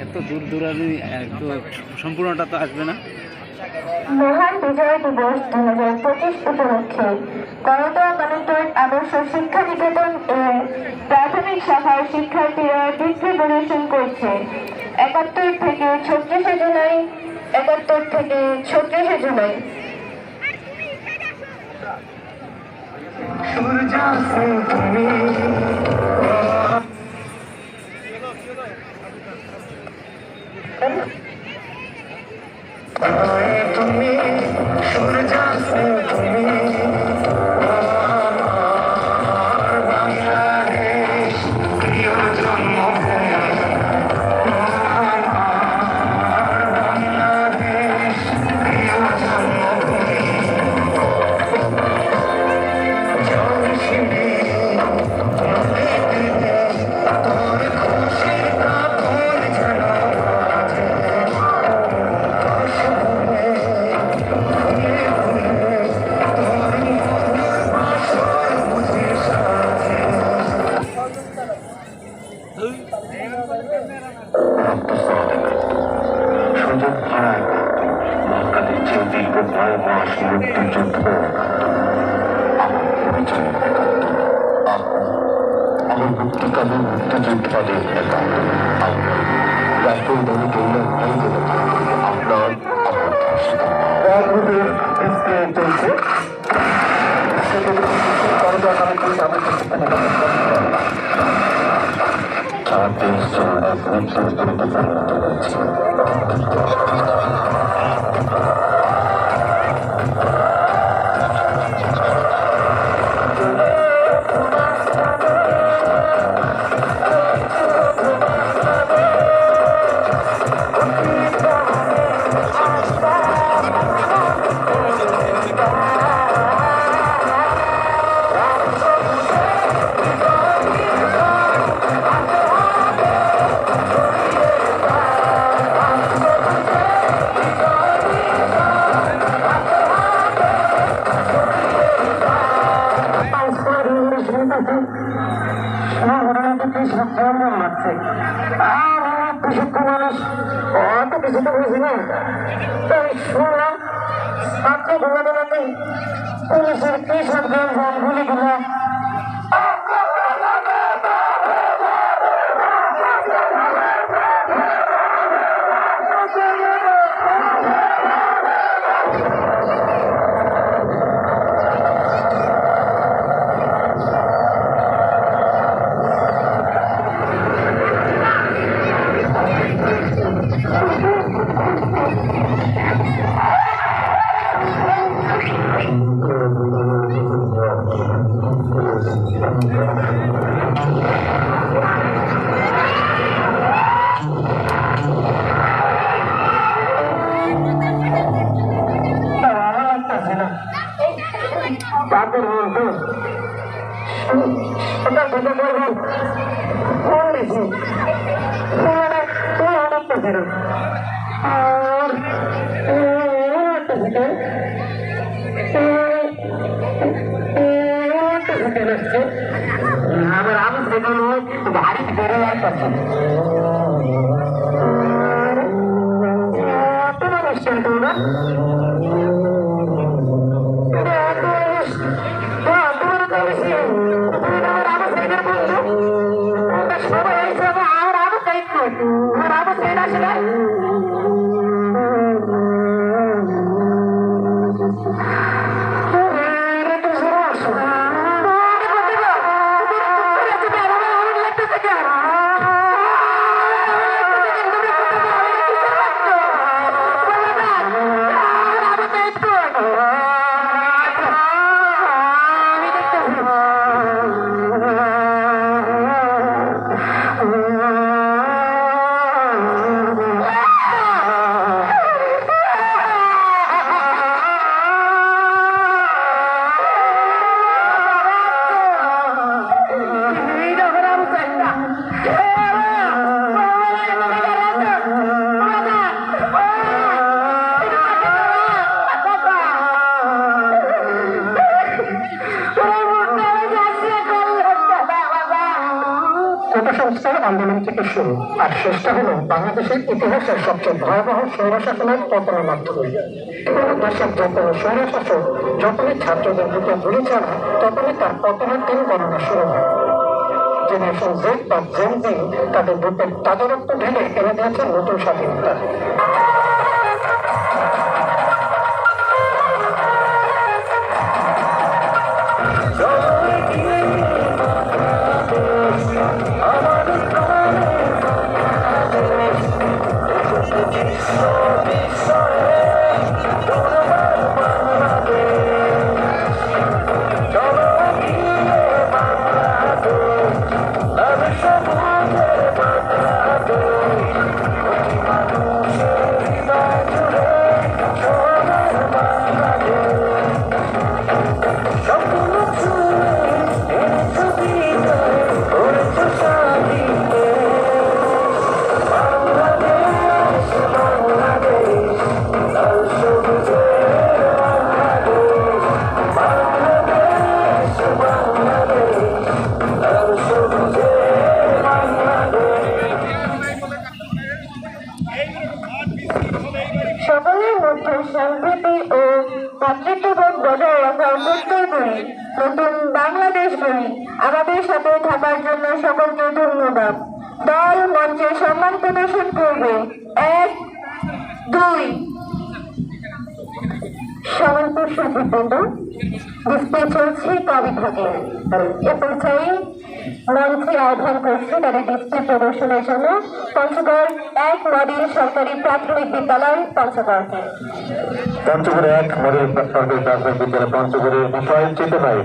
এত দূর দূরানি তো সম্পূর্ণটা তো আসবে না। মহান বিজয় দিবস 2025 উপলক্ষে করতোয়া কালেক্টরেট আদর্শ শিক্ষা নিকেতন এর প্রাথমিক শাখার শিক্ষার্থীরা নৃত্য প্রদর্শন করছে। 71 থেকে 36 জুলাই 71 থেকে 36 জুলাই। তুমি সূর্যাস্তে তুমি বাংলাদেশ প্রিয় জন্মভূমি বাংলাদেশ প্রিয় জন্মভূমি জনশিবি তোর খুশির কাপড় যেন সুযোগ হারায় বাঙালির যে দীর্ঘ 9 মাস মুক্তিযুদ্ধ আমার পরিচয় আমার মুক্তিকালীন মুক্তিযোদ্ধাদের নেতা রাষ্ট্রীয় দলে কল্যাণ ভাইদের আপনার আমার রাজনীতির স্ক্রিন চলছে সারা দেশ যেন এক মৃত্যুর বিরুদ্ধে পরিণত হয়েছে। মানুষ অত কিছু তো বুঝি না, তাই শুনলাম ছাত্র ঘোরাতে পুলিশের কি সব গুলিগুলো আমার আবার সেগুলো ভারী বেড়ে আসছে তোমার আসছেন তোমরা থেকে শুরু, আর শেষটা হলো বাংলাদেশের ইতিহাসের সবচেয়ে ভয়াবহ স্বৈরশাসনের পতনের মাধ্যমে। দেশের যে কোনো স্বৈরশাসক যখনই ছাত্রদের বুকে গুলি চালায়, তখনই তার পতনের দিন গণনা শুরু হয়। জেনারেশন জেড বা জেন জি তাদের বুকের তাজা রক্ত ঢেলে এনে দিয়েছে নতুন স্বাধীনতা। সকলের মধ্যে সম্প্রীতি ও মাতৃত্ববোধ বজায় রাখার প্রত্যয় করি, নতুন বাংলাদেশ গড়ি। আমাদের সাথে থাকার জন্য সকলকে ধন্যবাদ। দল মঞ্চে সম্মান প্রদর্শন করবে। 1, 2। সম্মানিত সুধীবৃন্দ, কুস্তি চলছে ক বিভাগে। এ পর্যায়ে মঞ্চে আহ্বান করছে তাদের কুস্তি প্রদর্শনের জন্য পঞ্চগড় 1 মডেল সরকারি প্রাথমিক বিদ্যালয় পঞ্চগড়কে। পঞ্চগড়ে 1 মডেল সরকারি প্রাথমিক বিদ্যালয় পঞ্চগড়ের বিষয় চেতনায়